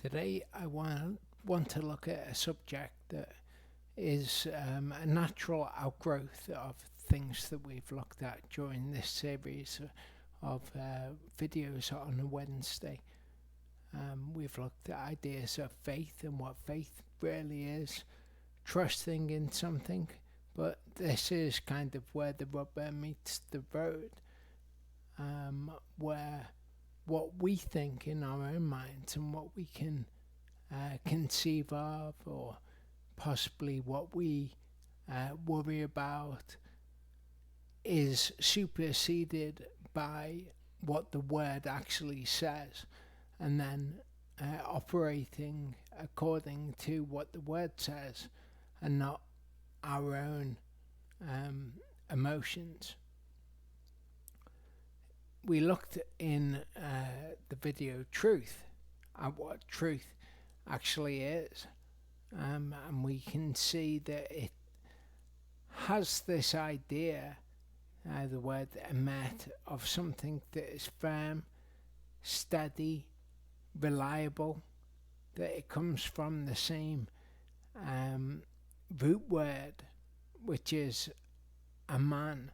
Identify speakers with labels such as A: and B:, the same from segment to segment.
A: Today I want to look at a subject that is a natural outgrowth of things that we've looked at during this series of videos on a Wednesday. We've looked at ideas of faith and what faith really is, trusting in something, but this is kind of where the rubber meets the road, where what we think in our own minds and what we can conceive of, or possibly what we worry about, is superseded by what the word actually says, and then operating according to what the word says and not our own emotions. We looked in the video Truth at what truth actually is, and we can see that it has this idea, the word emet, of something that is firm, steady, reliable, that it comes from the same root word, which is aman,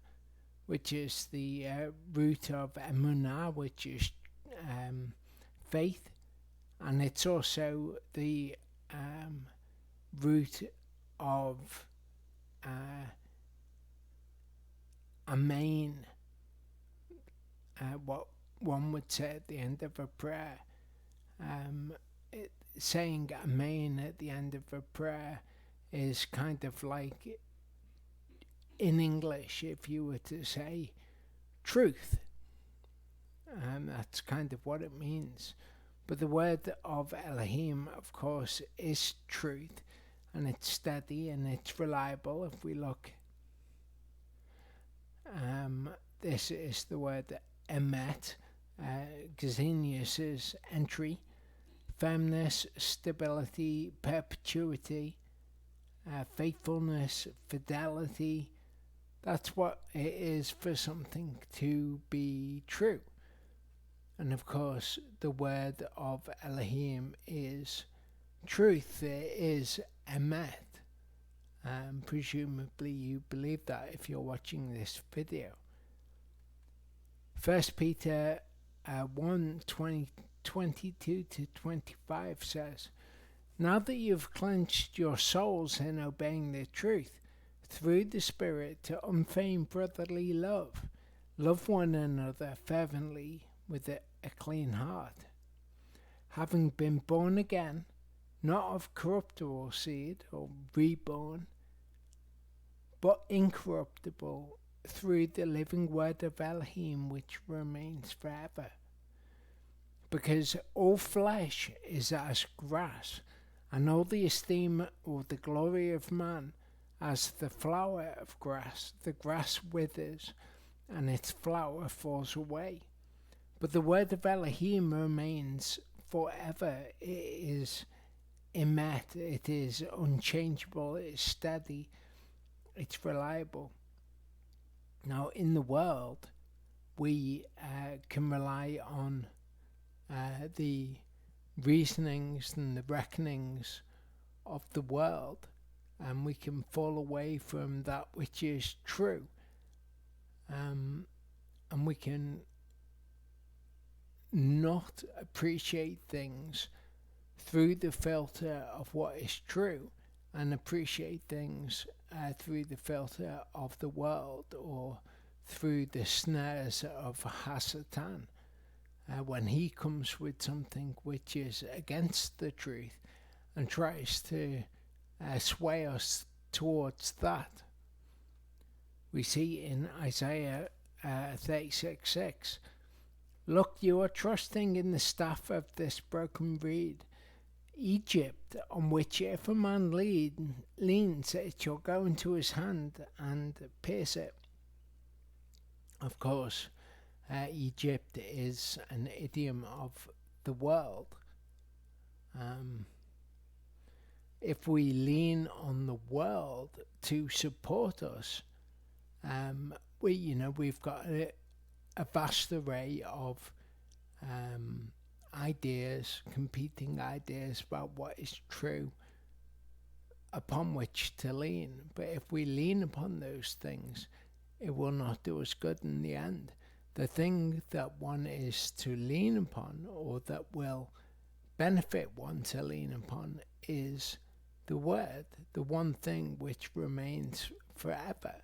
A: which is the root of emunah, which is faith, and it's also the root of amen, what one would say at the end of a prayer. Saying amen at the end of a prayer is kind of like, in English, if you were to say truth, that's kind of what it means. But the word of Elohim, of course, is truth, and it's steady and it's reliable. If we look, this is the word emet, Gesenius's entry: firmness, stability, perpetuity, faithfulness, fidelity. That's what it is for something to be true. And of course, the word of Elohim is truth. It is emet. Presumably you believe that if you're watching this video. 1 Peter 1:22 to 25 says, "Now that you've cleansed your souls in obeying the truth through the Spirit to unfeigned brotherly love, love one another fervently with a clean heart, having been born again, not of corruptible seed or reborn, but incorruptible, through the living word of Elohim, which remains forever. Because all flesh is as grass, and all the esteem or the glory of man as the flower of grass. The grass withers, and its flower falls away. But the word of Elohim remains forever. It is emet, it is unchangeable, it is steady, it's reliable." Now, in the world, we can rely on the reasonings and the reckonings of the world, and we can fall away from that which is true, and we can not appreciate things through the filter of what is true, and appreciate things through the filter of the world, or through the snares of Hasatan, when he comes with something which is against the truth and tries to sway us towards that. We see in Isaiah 36:6, "Look, you are trusting in the staff of this broken reed, Egypt, on which if a man leans, it shall go into his hand and pierce it." Of course, Egypt is an idiom of the world. If we lean on the world to support us, we've got a vast array of ideas, competing ideas about what is true upon which to lean. But if we lean upon those things, it will not do us good in the end. The thing that one is to lean upon, or that will benefit one to lean upon, is the Word, the one thing which remains forever.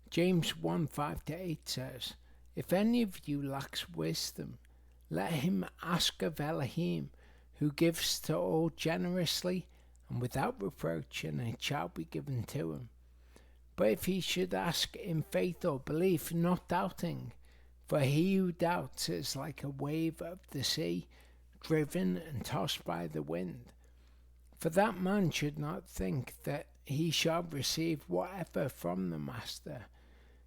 A: James 1:5-8 says, "If any of you lacks wisdom, let him ask of Elohim, who gives to all generously and without reproach, and it shall be given to him. But if he should ask in faith or belief, not doubting, for he who doubts is like a wave of the sea, driven and tossed by the wind. For that man should not think that he shall receive whatever from the Master.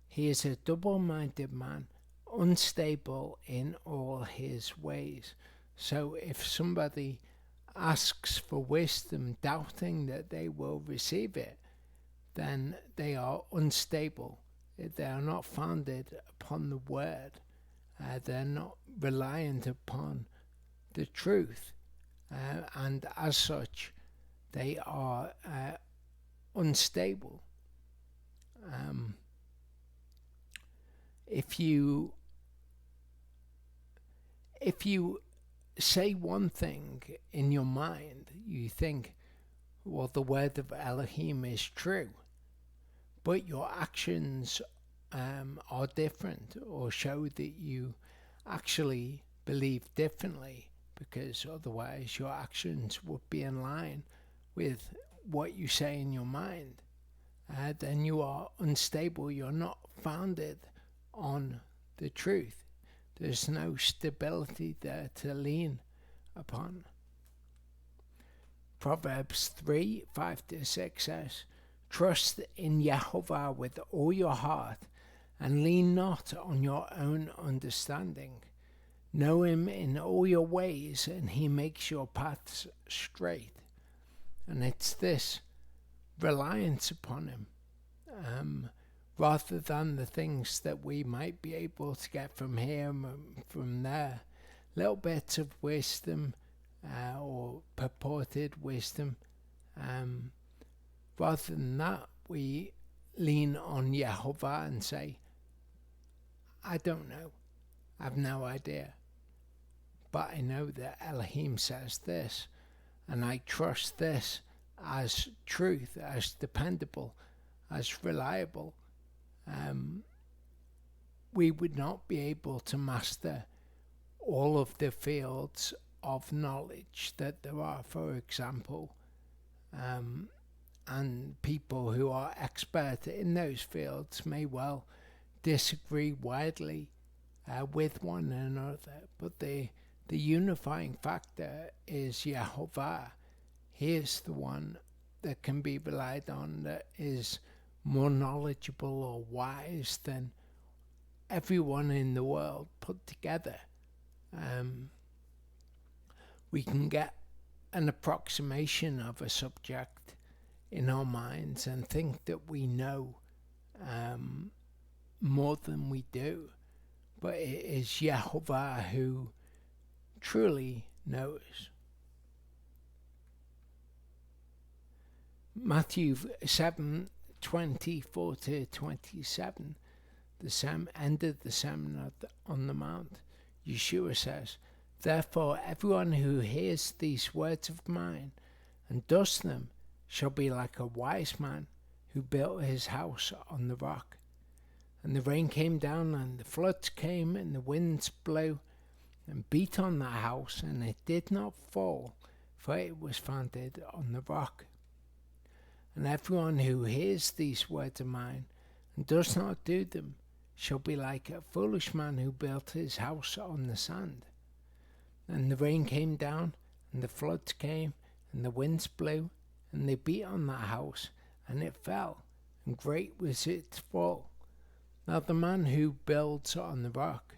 A: He is a double-minded man, unstable in all his ways." So if somebody asks for wisdom, doubting that they will receive it, then they are unstable. They are not founded upon the Word. They're not reliant upon the truth. And as such, they are unstable. If you say one thing in your mind, you think, well, the word of Elohim is true, but your actions are different, or show that you actually believe differently, because otherwise your actions would be in line with what you say in your mind, then you are unstable. You're not founded on the truth. There's no stability there to lean upon. Proverbs 3:5-6 says, "Trust in Yehovah with all your heart, and lean not on your own understanding. Know him in all your ways, and he makes your paths straight." And it's this reliance upon him, rather than the things that we might be able to get from here and from there, little bits of wisdom or purported wisdom. Rather than that, we lean on Yehovah and say, I don't know, I have no idea, but I know that Elohim says this, and I trust this as truth, as dependable, as reliable. We would not be able to master all of the fields of knowledge that there are, for example, and people who are expert in those fields may well disagree widely with one another, but the unifying factor is Yehovah. He is the one that can be relied on, that is more knowledgeable or wise than everyone in the world put together. We can get an approximation of a subject in our minds and think that we know more than we do, but it is Yehovah who truly knows. Matthew 7:24-27, the end of the Sermon on the Mount, Yeshua says, "Therefore everyone who hears these words of mine and does them shall be like a wise man who built his house on the rock. And the rain came down, and the floods came, and the winds blew and beat on that house, and it did not fall, for it was founded on the rock. And everyone who hears these words of mine and does not do them shall be like a foolish man who built his house on the sand. And the rain came down, and the floods came, and the winds blew, and they beat on that house, and it fell, and great was its fall. Now the man who builds on the rock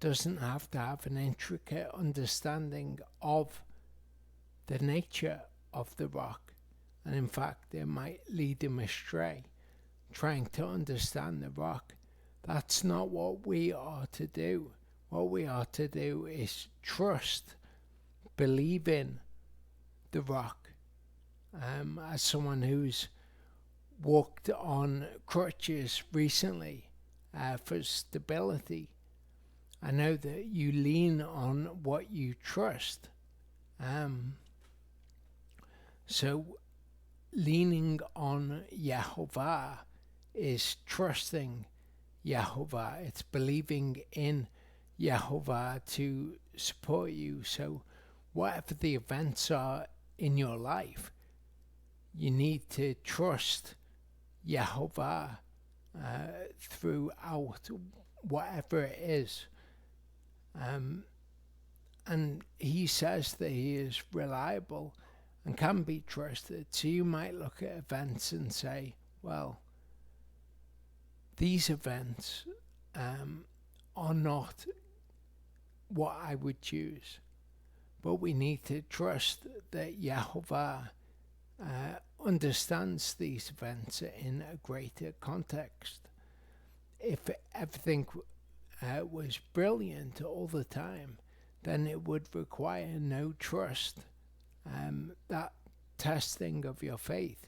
A: doesn't have to have an intricate understanding of the nature of the rock, and in fact it might lead him astray, trying to understand the rock. That's not what we are to do. What we are to do is trust, believe in the rock. As someone who's walked on crutches recently for stability, I know that you lean on what you trust. So leaning on Yehovah is trusting Yehovah. It's believing in Yehovah to support you. So whatever the events are in your life, you need to trust Yehovah throughout whatever it is. And he says that he is reliable and can be trusted. So you might look at events and say, well, these events are not what I would choose. But we need to trust that Yehovah understands these events in a greater context. If everything was brilliant all the time, then it would require no trust. That testing of your faith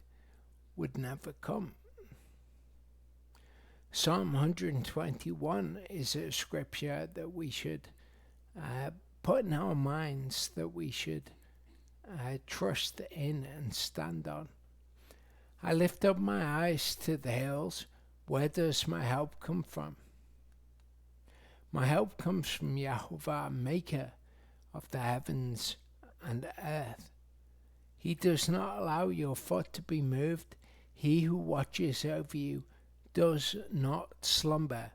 A: would never come. Psalm 121 is a scripture that we should put in our minds, that we should trust in and stand on. I lift up my eyes to the hills. Where does my help come from? My help comes from Yehovah, maker of the heavens and earth. He does not allow your foot to be moved. He who watches over you does not slumber.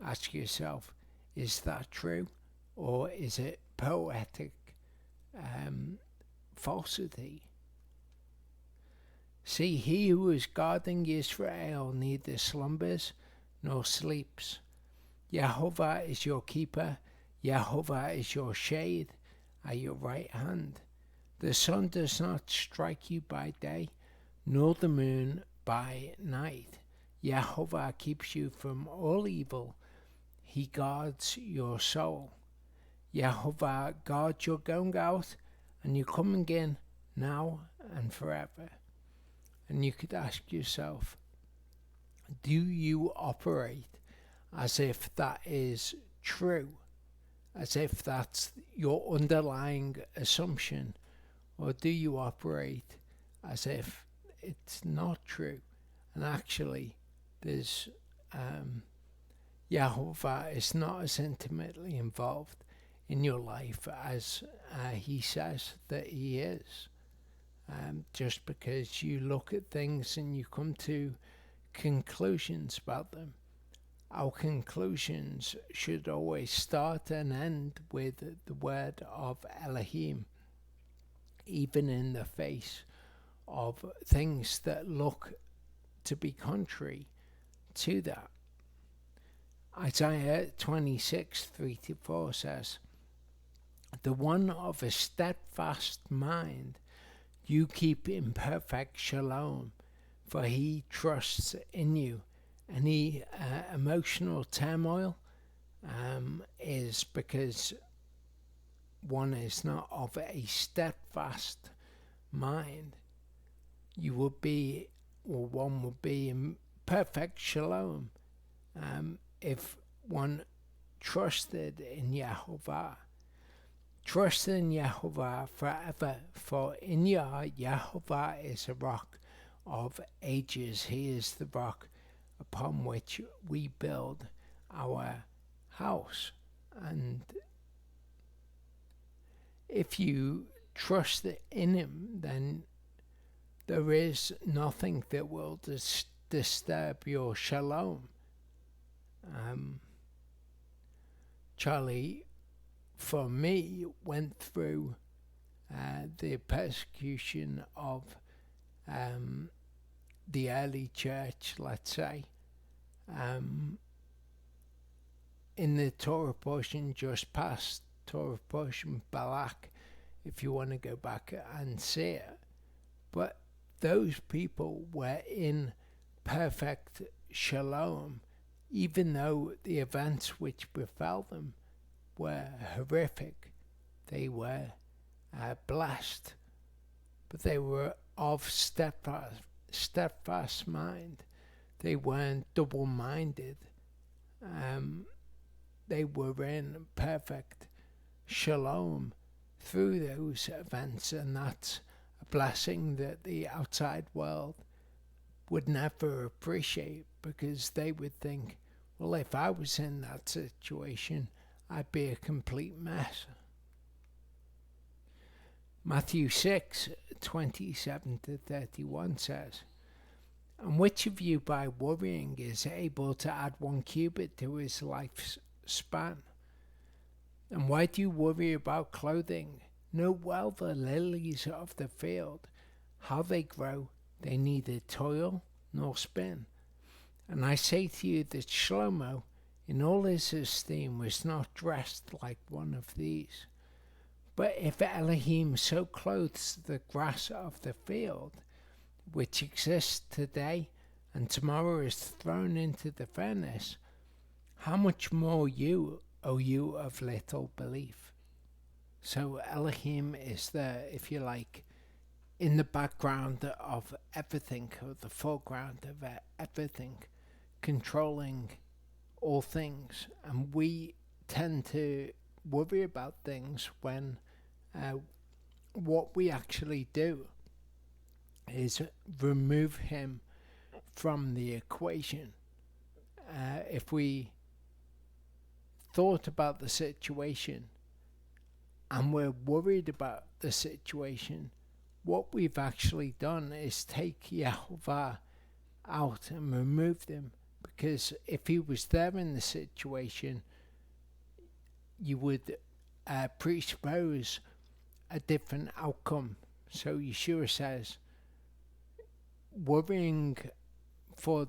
A: Ask yourself, is that true? Or is it poetic falsity? See, he who is guarding Israel neither slumbers nor sleeps. Yehovah is your keeper. Yehovah is your shade at your right hand. The sun does not strike you by day, nor the moon by night. Yehovah keeps you from all evil. He guards your soul. Yehovah guards your going out and your coming in now and forever. And you could ask yourself, do you operate as if that is true? As if that's your underlying assumption? Or do you operate as if it's not true? And actually, there's Yehovah is not as intimately involved in your life as he says that he is. Just because you look at things and you come to conclusions about them. Our conclusions should always start and end with the word of Elohim, even in the face of things that look to be contrary to that. Isaiah 26:3-4 says, the one of a steadfast mind you keep in perfect shalom, for he trusts in you. Any emotional turmoil is because one is not of a steadfast mind. You would be, or one would be in perfect shalom if one trusted in Yehovah. Trust in Yehovah forever, for in Yehovah is a rock of ages. He is the rock upon which we build our house. And if you trust in him, then there is nothing that will disturb your shalom. Charlie, for me, went through the persecution of the early church, let's say, in the Torah portion just past Torah portion Balak, if you want to go back and see it. But those people were in perfect shalom, even though the events which befell them were horrific. They were blessed, but they were of steadfast mind. They weren't double-minded. They were in perfect shalom through those events, and that's a blessing that the outside world would never appreciate, because they would think, well, if I was in that situation, I'd be a complete mess. Matthew 6:27-31 says, "And which of you by worrying is able to add 1 cubit to his lifespan? And why do you worry about clothing? Know well the lilies of the field, how they grow, they neither toil nor spin. And I say to you that Shlomo, in all his esteem, was not dressed like one of these. But if Elohim so clothes the grass of the field, which exists today and tomorrow is thrown into the furnace, how much more you, O you of little belief?" So Elohim is there, if you like, in the background of everything, or the foreground of everything, controlling all things. And we tend to worry about things when what we actually do is remove him from the equation. If we thought about the situation and we're worried about the situation, what we've actually done is take Yehovah out and removed him, because if he was there in the situation, you would presuppose a different outcome. So Yeshua says, worrying for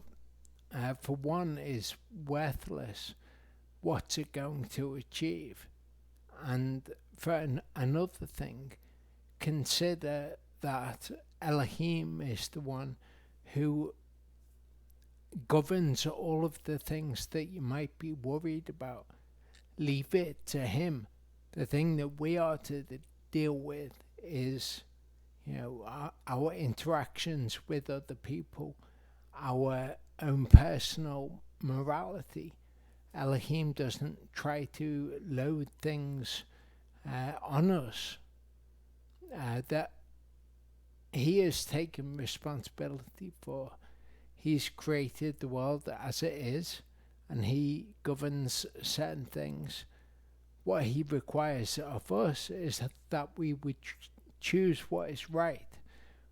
A: one is worthless. What's it going to achieve? And for another thing, consider that Elohim is the one who governs all of the things that you might be worried about. Leave it to him. The thing that we are to deal with is, our interactions with other people, our own personal morality. Elohim doesn't try to load things on us that he has taken responsibility for. He's created the world as it is, and he governs certain things. What he requires of us is that we would choose what is right.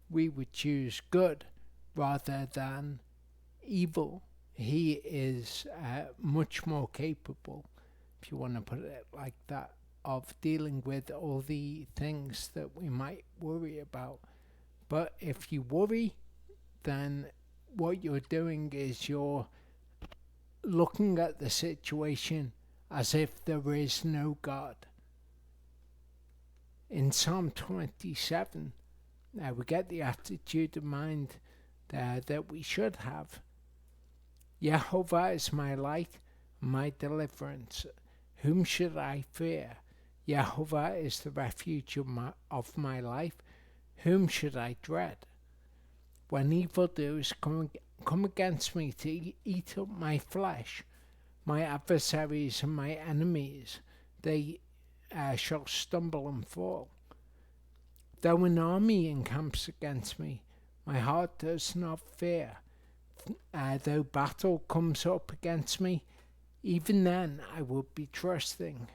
A: We would choose good rather than evil. He is much more capable, if you want to put it like that, of dealing with all the things that we might worry about. But if you worry, then what you're doing is you're looking at the situation as if there is no God. In Psalm 27, we get the attitude of mind that we should have. Yehovah is my light, my deliverance. Whom should I fear? Yehovah is the refuge of my life. Whom should I dread? When evildoers come against me to eat up my flesh, my adversaries and my enemies, they shall stumble and fall. Though an army encamps against me, my heart does not fear. Though battle comes up against me, even then I will be trusting.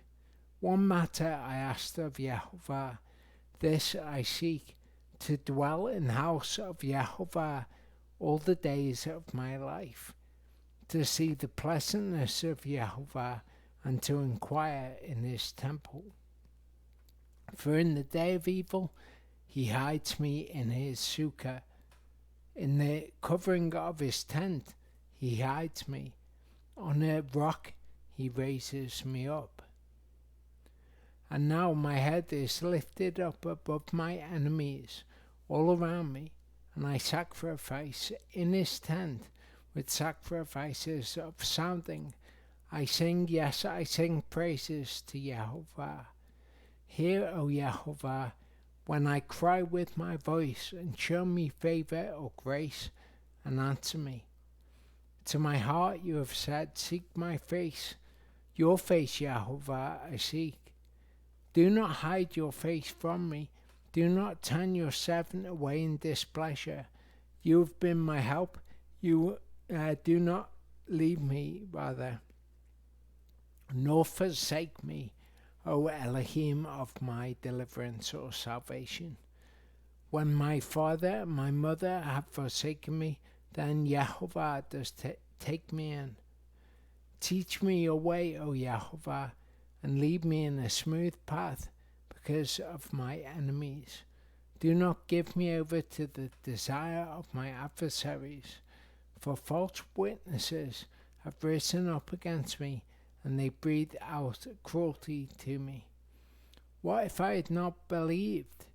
A: One matter I asked of Yehovah, this I seek, to dwell in the house of Yehovah all the days of my life, to see the pleasantness of Yehovah and to inquire in his temple. For in the day of evil he hides me in his sukkah. In the covering of his tent he hides me. On a rock he raises me up. And now my head is lifted up above my enemies all around me, and I sacrifice in his tent with sacrifices of sounding I sing, yes, I sing praises to Yehovah. Hear, O Yehovah, when I cry with my voice, and show me favor or grace, and answer me. To my heart you have said, seek my face. Your face, Yehovah, I seek. Do not hide your face from me. Do not turn your servant away in displeasure. You have been my help. You do not leave me, nor forsake me, O Elohim of my deliverance or salvation. When my father and my mother have forsaken me, then Yehovah does take me in. Teach me your way, O Yehovah, and lead me in a smooth path because of my enemies. Do not give me over to the desire of my adversaries, for false witnesses have risen up against me, and they breathe out cruelty to me. What if I had not believed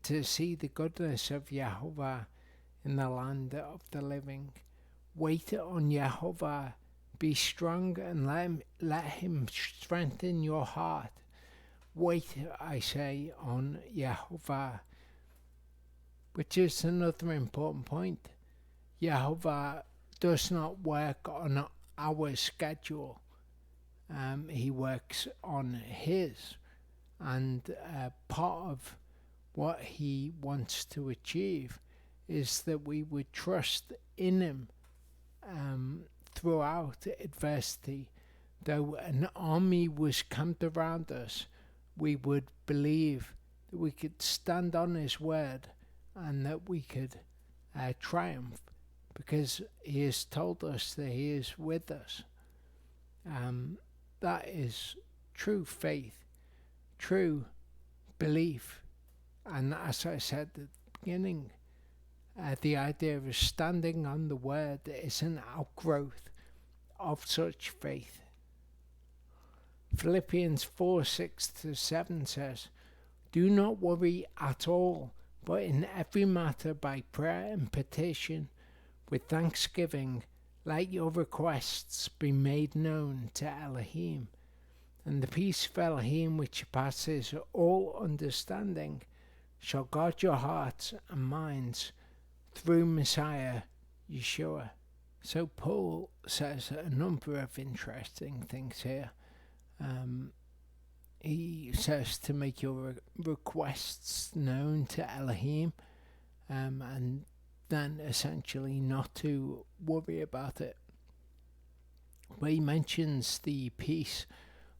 A: to see the goodness of Yehovah in the land of the living? Wait on Yehovah, be strong, and let him strengthen your heart. Wait, I say, on Yehovah, which is another important point. Yehovah does not work on our schedule. He works on his, and part of what he wants to achieve is that we would trust in him throughout adversity. Though an army was camped around us, we would believe that we could stand on his word and that we could triumph, because he has told us that he is with us. That is true faith, true belief. And as I said at the beginning, the idea of standing on the word is an outgrowth of such faith. Philippians 4:6-7 says, do not worry at all, but in every matter by prayer and petition, with thanksgiving, let your requests be made known to Elohim. And the peace of Elohim, which passes all understanding, shall guard your hearts and minds through Messiah Yeshua. So Paul says a number of interesting things here. He says to make your requests known to Elohim, and then essentially not to worry about it. But he mentions the peace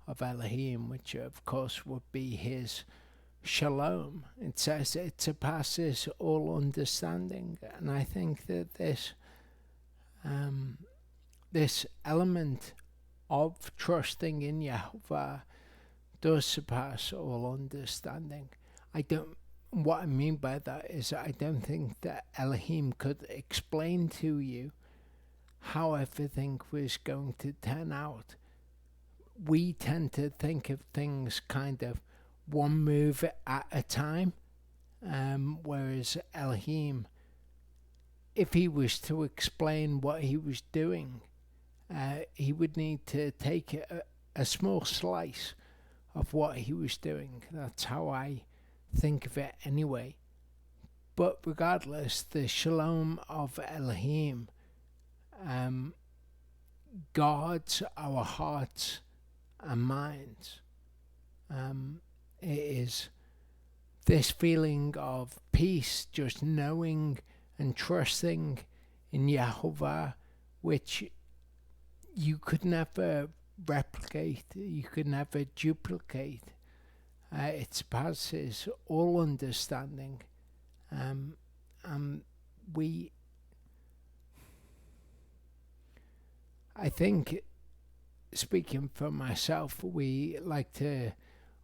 A: of Elohim, which of course would be his shalom. It says it surpasses all understanding, and I think that this element of trusting in Yehovah does surpass all understanding. What I mean by that is I don't think that Elohim could explain to you how everything was going to turn out. We tend to think of things kind of one move at a time, whereas Elohim, if he was to explain what he was doing, he would need to take a small slice of what he was doing. That's how I think of it anyway. But regardless, the shalom of Elohim guards our hearts and minds. It is this feeling of peace, just knowing and trusting in Yehovah, which you could never replicate, you could never duplicate. It surpasses all understanding. I think, speaking for myself, we like to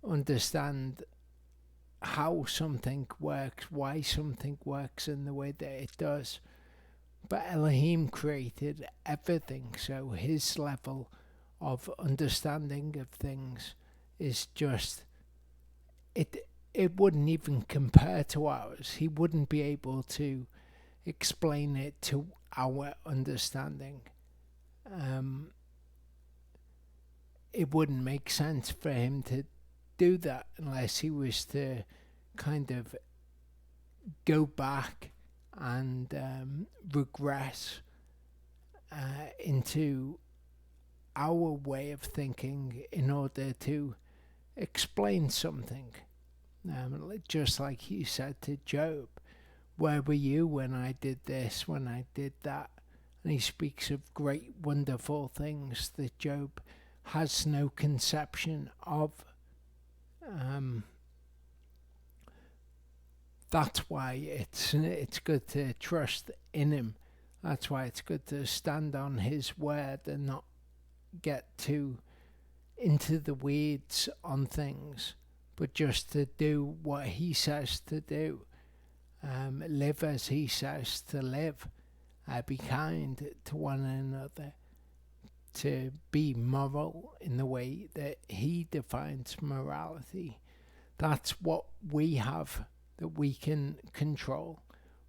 A: understand how something works, why something works in the way that it does. But Elohim created everything, so his level of understanding of things is just, it wouldn't even compare to ours. He wouldn't be able to explain it to our understanding. it wouldn't make sense for him to do that unless he was to kind of go back and regress into our way of thinking in order to explain something. Just like he said to Job, where were you when I did this, when I did that? And he speaks of great wonderful things that Job has no conception of. That's why it's good to trust in him. That's why it's good to stand on his word and not get too into the weeds on things, but just to do what he says to do. Live as he says to live. Be kind to one another. To be moral in the way that he defines morality. That's what we have that we can control.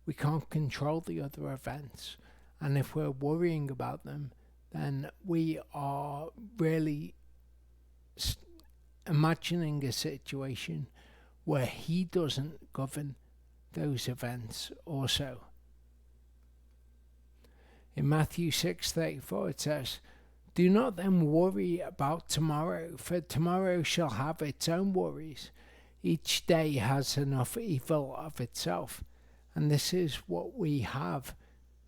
A: We can't control the other events. And if we're worrying about them, then we are really imagining a situation where he doesn't govern those events also. In Matthew 6:34 it says, "Do not then worry about tomorrow, for tomorrow shall have its own worries. Each day has enough evil of itself." And this is what we have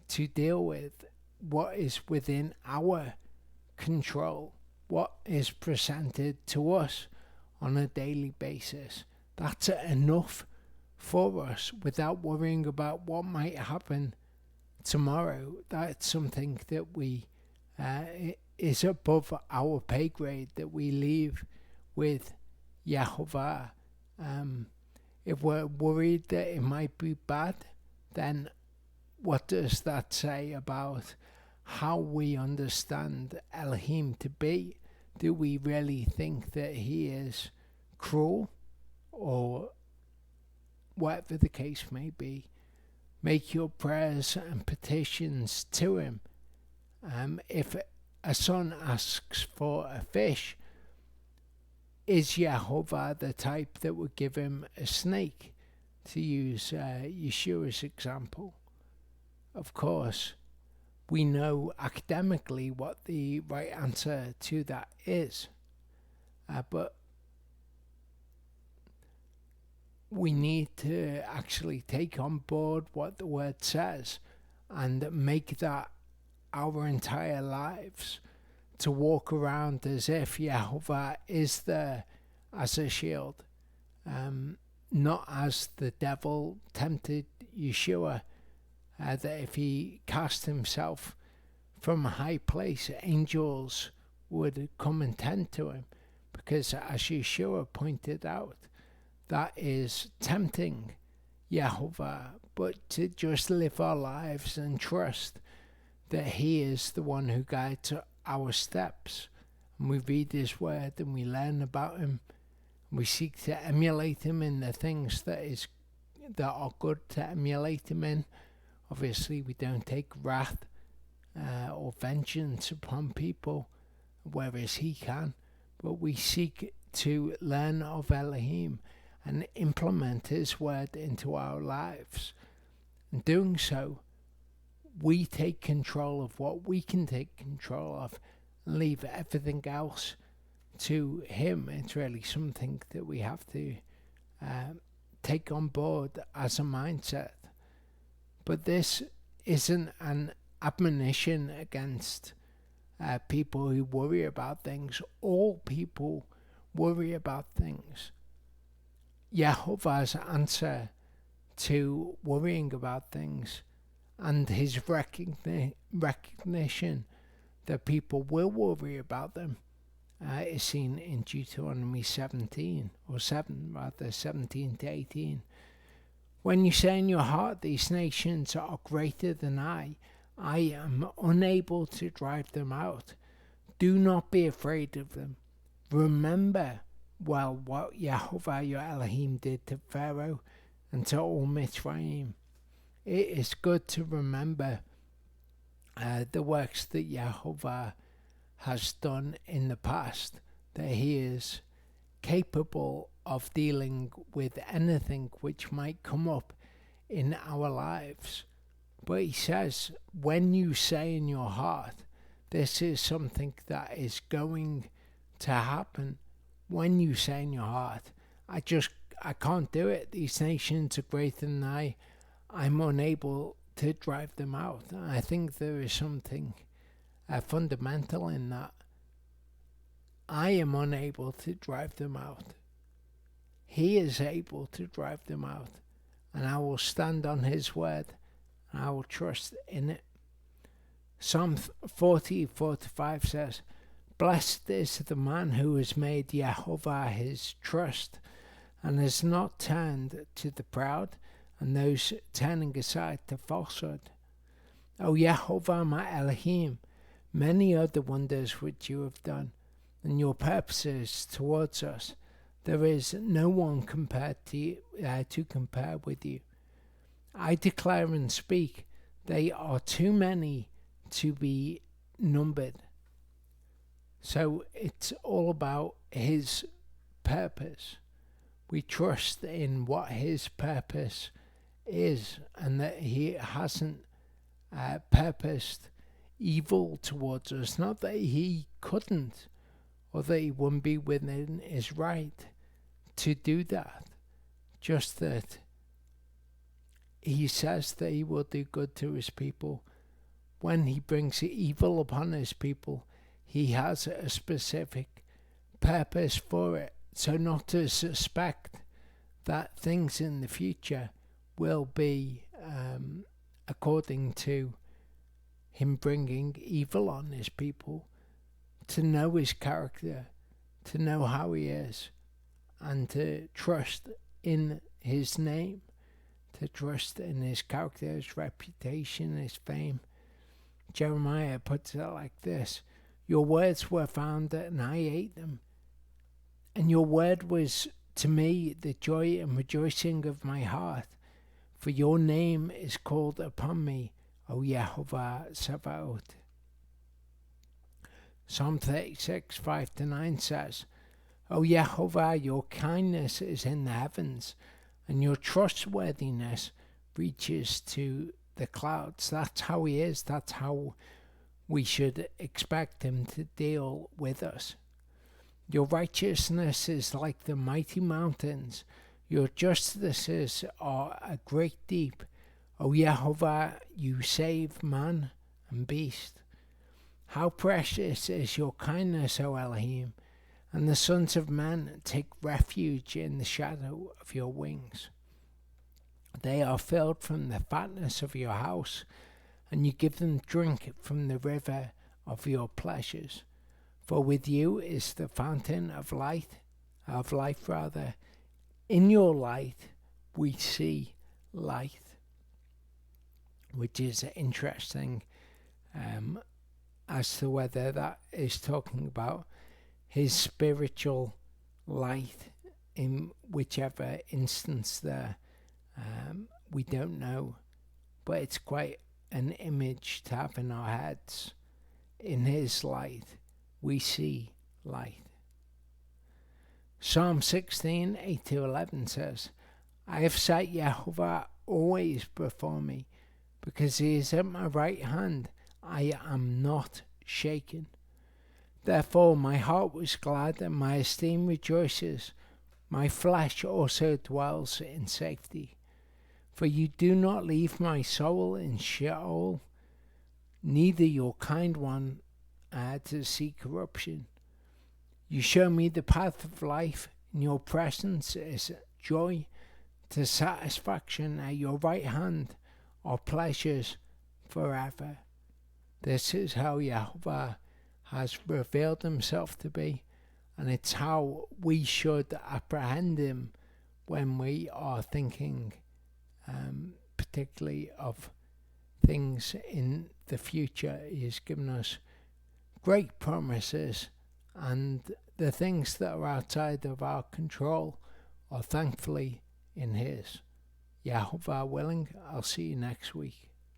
A: to deal with, what is within our control, what is presented to us on a daily basis. That's enough for us without worrying about what might happen tomorrow. That's something that we is above our pay grade, that we leave with YHVH. If we're worried that it might be bad, then what does that say about how we understand Elohim to be? Do we really think that he is cruel, or whatever the case may be? Make your prayers and petitions to him. If a son asks for a fish, is YHVH the type that would give him a snake, to use Yeshua's example? Of course, we know academically what the right answer to that is, but we need to actually take on board what the word says and make that our entire lives, to walk around as if YHVH is there as a shield, not as the devil tempted Yeshua, that if he cast himself from a high place, angels would come and tend to him, because as Yeshua pointed out, that is tempting YHVH. But to just live our lives and trust that he is the one who guides our steps, and we read his word and we learn about him, and we seek to emulate him in the things that are good to emulate him in. Obviously, we don't take wrath or vengeance upon people, whereas he can, but we seek to learn of Elohim and implement his word into our lives. In doing so, we take control of what we can take control of and leave everything else to him. It's really something that we have to take on board as a mindset. But this isn't an admonition against people who worry about things. All people worry about things. YHVH's answer to worrying about things and his recognition that people will worry about them is seen in Deuteronomy 17 to 18. When you say in your heart, these nations are greater than I am unable to drive them out. Do not be afraid of them. Remember well what YHVH your Elohim did to Pharaoh and to all Mitzrayim. It is good to remember the works that Yehovah has done in the past, that he is capable of dealing with anything which might come up in our lives. But he says, when you say in your heart, this is something that is going to happen, when you say in your heart, I can't do it. These nations are greater than I'm unable to drive them out. And I think there is something fundamental in that. I am unable to drive them out. He is able to drive them out. And I will stand on his word. And I will trust in it. Psalm 40:4-5 says, Blessed is the man who has made Yehovah his trust, and has not turned to the proud, and those turning aside to falsehood. O Yehovah my Elohim, many are the wonders which you have done, and your purposes towards us. There is no one compared to compare with you. I declare and speak, they are too many to be numbered. So it's all about his purpose. We trust in what his purpose is, and that he hasn't purposed evil towards us. Not that he couldn't, or that he wouldn't be within his right to do that. Just that he says that he will do good to his people. When he brings evil upon his people, he has a specific purpose for it. So not to suspect that things in the future will be according to him bringing evil on his people. To know his character, to know how he is, and to trust in his name, to trust in his character, his reputation, his fame. Jeremiah puts it like this: Your words were found and I ate them, and your word was to me the joy and rejoicing of my heart, for your name is called upon me, O Yehovah Sabaoth. Psalm 36:5-9 says, O Yehovah, your kindness is in the heavens, and your trustworthiness reaches to the clouds. That's how he is. That's how we should expect him to deal with us. Your righteousness is like the mighty mountains. Your justices are a great deep. O Yehovah, you save man and beast. How precious is your kindness, O Elohim, and the sons of men take refuge in the shadow of your wings. They are filled from the fatness of your house, and you give them drink from the river of your pleasures. For with you is the fountain of life. In your light we see light, which is interesting as to whether that is talking about his spiritual light in whichever instance there. We don't know, but it's quite an image to have in our heads. In his light we see light. Psalm 16:8-11 says, I have set Yehovah always before me, because he is at my right hand. I am not shaken. Therefore my heart was glad, and my esteem rejoices. My flesh also dwells in safety. For you do not leave my soul in Sheol, neither your kind one to see corruption. You show me the path of life. In your presence is joy to satisfaction. At your right hand are pleasures forever. This is how Yehovah has revealed himself to be, and it's how we should apprehend him when we are thinking particularly of things in the future. He has given us great promises, and the things that are outside of our control are thankfully in his. Yehovah willing, I'll see you next week.